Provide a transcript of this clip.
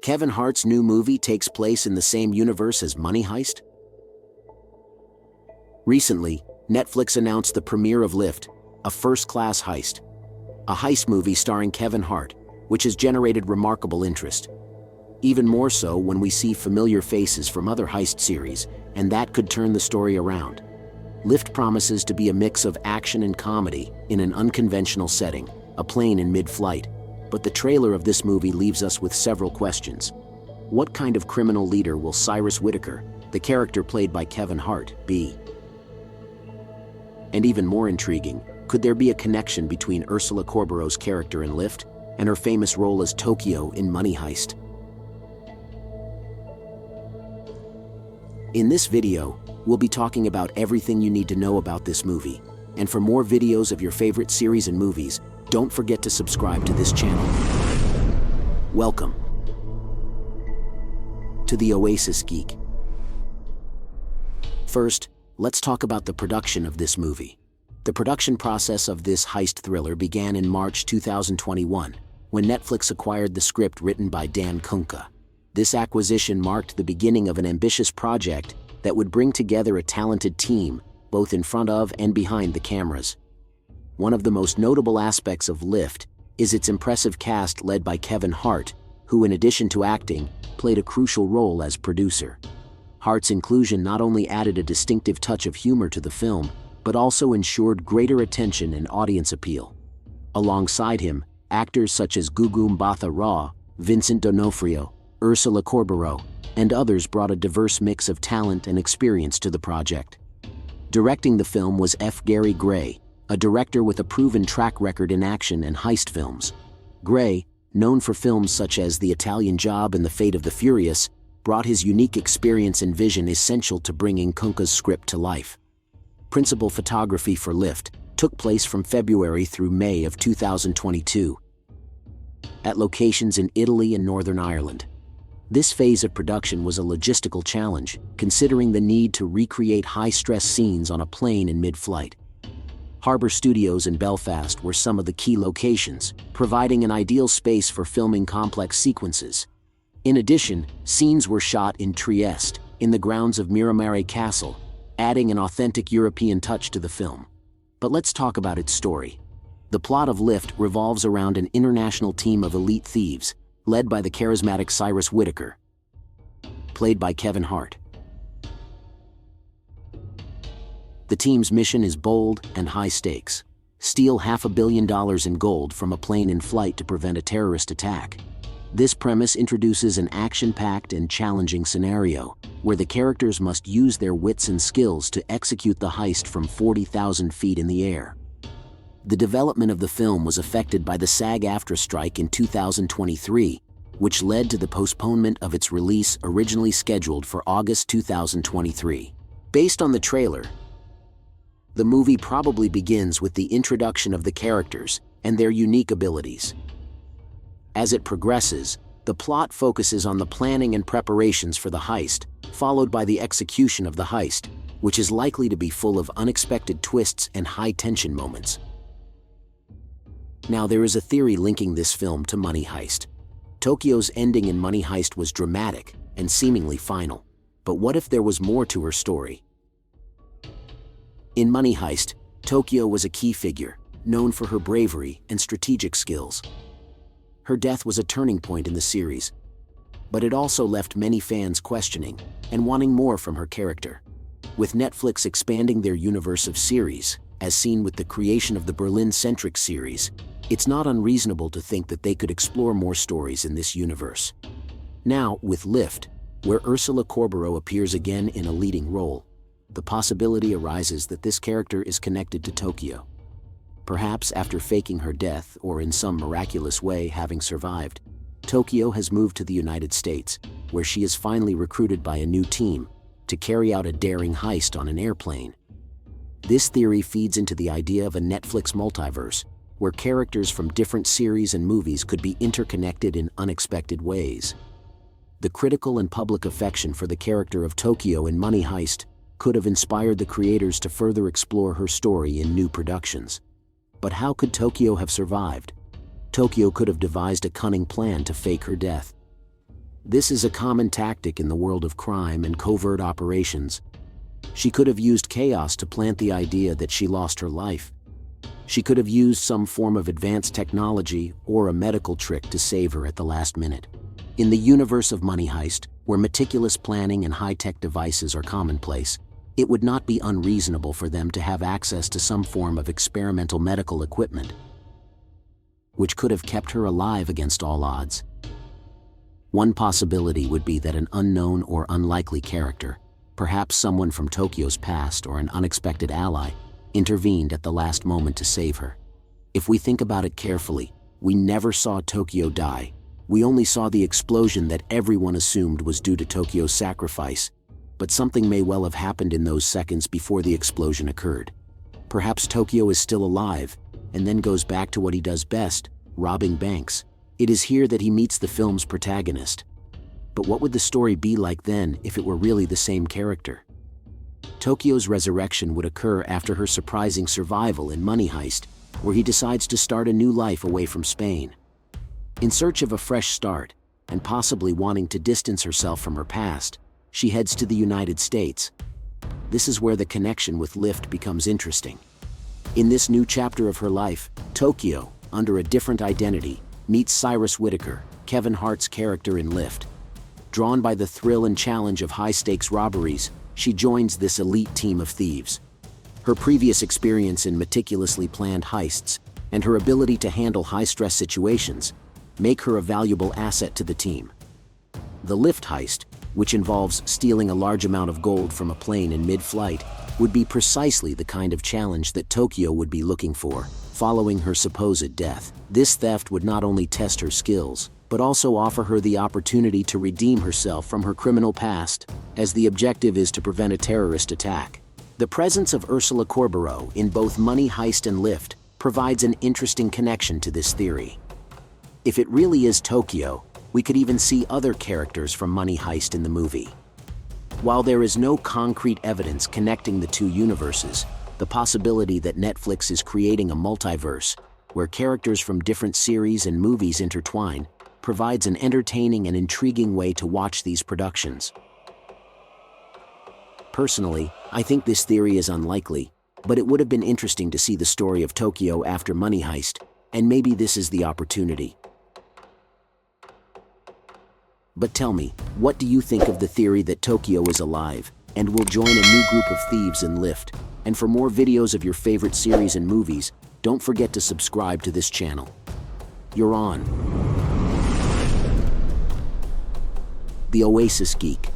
Kevin Hart's new movie takes place in the same universe as Money Heist? Recently, Netflix announced the premiere of Lift, a first-class heist. A heist movie starring Kevin Hart, which has generated remarkable interest. Even more so when we see familiar faces from other heist series, and that could turn the story around. Lift promises to be a mix of action and comedy in an unconventional setting, a plane in mid-flight. But the trailer of this movie leaves us with several questions. What kind of criminal leader will Cyrus Whitaker, the character played by Kevin Hart, be? And even more intriguing, could there be a connection between Ursula Corberó's character in Lift and her famous role as Tokyo in Money Heist? In this video, we'll be talking about everything you need to know about this movie. And for more videos of your favorite series and movies, don't forget to subscribe to this channel. Welcome to the Oasis Geek. First, let's talk about the production of this movie. The production process of this heist thriller began in March 2021, when Netflix acquired the script written by Dan Kunka. This acquisition marked the beginning of an ambitious project that would bring together a talented team, both in front of and behind the cameras. One of the most notable aspects of Lift is its impressive cast led by Kevin Hart, who in addition to acting, played a crucial role as producer. Hart's inclusion not only added a distinctive touch of humor to the film, but also ensured greater attention and audience appeal. Alongside him, actors such as Gugu Mbatha-Raw, Vincent D'Onofrio, Ursula Corberó, and others brought a diverse mix of talent and experience to the project. Directing the film was F. Gary Gray, a director with a proven track record in action and heist films. Gray, known for films such as The Italian Job and The Fate of the Furious, brought his unique experience and vision essential to bringing Kunka's script to life. Principal photography for Lift took place from February through May of 2022 at locations in Italy and Northern Ireland. This phase of production was a logistical challenge, considering the need to recreate high-stress scenes on a plane in mid-flight. Harbour Studios in Belfast were some of the key locations, providing an ideal space for filming complex sequences. In addition, scenes were shot in Trieste, in the grounds of Miramare Castle, adding an authentic European touch to the film. But let's talk about its story. The plot of Lift revolves around an international team of elite thieves, led by the charismatic Cyrus Whitaker, played by Kevin Hart. The team's mission is bold and high stakes. Steal $500 million in gold from a plane in flight to prevent a terrorist attack. This premise introduces an action-packed and challenging scenario, where the characters must use their wits and skills to execute the heist from 40,000 feet in the air. The development of the film was affected by the SAG-AFTRA strike in 2023, which led to the postponement of its release originally scheduled for August 2023. Based on the trailer, the movie probably begins with the introduction of the characters and their unique abilities. As it progresses, the plot focuses on the planning and preparations for the heist, followed by the execution of the heist, which is likely to be full of unexpected twists and high-tension moments. Now, there is a theory linking this film to Money Heist. Tokyo's ending in Money Heist was dramatic and seemingly final. But what if there was more to her story? In Money Heist, Tokyo was a key figure, known for her bravery and strategic skills. Her death was a turning point in the series, but it also left many fans questioning and wanting more from her character. With Netflix expanding their universe of series, as seen with the creation of the Berlin-centric series, it's not unreasonable to think that they could explore more stories in this universe. Now, with Lift, where Ursula Corberó appears again in a leading role, the possibility arises that this character is connected to Tokyo. Perhaps after faking her death, or in some miraculous way having survived, Tokyo has moved to the United States, where she is finally recruited by a new team to carry out a daring heist on an airplane. This theory feeds into the idea of a Netflix multiverse, where characters from different series and movies could be interconnected in unexpected ways. The critical and public affection for the character of Tokyo in Money Heist could have inspired the creators to further explore her story in new productions. But how could Tokyo have survived? Tokyo could have devised a cunning plan to fake her death. This is a common tactic in the world of crime and covert operations. She could have used chaos to plant the idea that she lost her life. She could have used some form of advanced technology or a medical trick to save her at the last minute. In the universe of Money Heist, where meticulous planning and high-tech devices are commonplace, it would not be unreasonable for them to have access to some form of experimental medical equipment, which could have kept her alive against all odds. One possibility would be that an unknown or unlikely character, perhaps someone from Tokyo's past or an unexpected ally, intervened at the last moment to save her. If we think about it carefully, we never saw Tokyo die. We only saw the explosion that everyone assumed was due to Tokyo's sacrifice, but something may well have happened in those seconds before the explosion occurred. Perhaps Tokyo is still alive, and then goes back to what he does best, robbing banks. It is here that he meets the film's protagonist. But what would the story be like then if it were really the same character? Tokyo's resurrection would occur after her surprising survival in Money Heist, where he decides to start a new life away from Spain. In search of a fresh start, and possibly wanting to distance herself from her past, she heads to the United States. This is where the connection with Lift becomes interesting. In this new chapter of her life, Tokyo, under a different identity, meets Cyrus Whitaker, Kevin Hart's character in Lift. Drawn by the thrill and challenge of high-stakes robberies, she joins this elite team of thieves. Her previous experience in meticulously planned heists and her ability to handle high-stress situations make her a valuable asset to the team. The Lift heist, which involves stealing a large amount of gold from a plane in mid-flight, would be precisely the kind of challenge that Tokyo would be looking for, following her supposed death. This theft would not only test her skills, but also offer her the opportunity to redeem herself from her criminal past, as the objective is to prevent a terrorist attack. The presence of Ursula Corberó in both Money Heist and Lift provides an interesting connection to this theory. If it really is Tokyo, we could even see other characters from Money Heist in the movie. While there is no concrete evidence connecting the two universes, the possibility that Netflix is creating a multiverse, where characters from different series and movies intertwine, provides an entertaining and intriguing way to watch these productions. Personally, I think this theory is unlikely, but it would have been interesting to see the story of Tokyo after Money Heist, and maybe this is the opportunity. But tell me, what do you think of the theory that Tokyo is alive and will join a new group of thieves in Lift? And for more videos of your favorite series and movies, don't forget to subscribe to this channel. You're on. The Oasis Geek.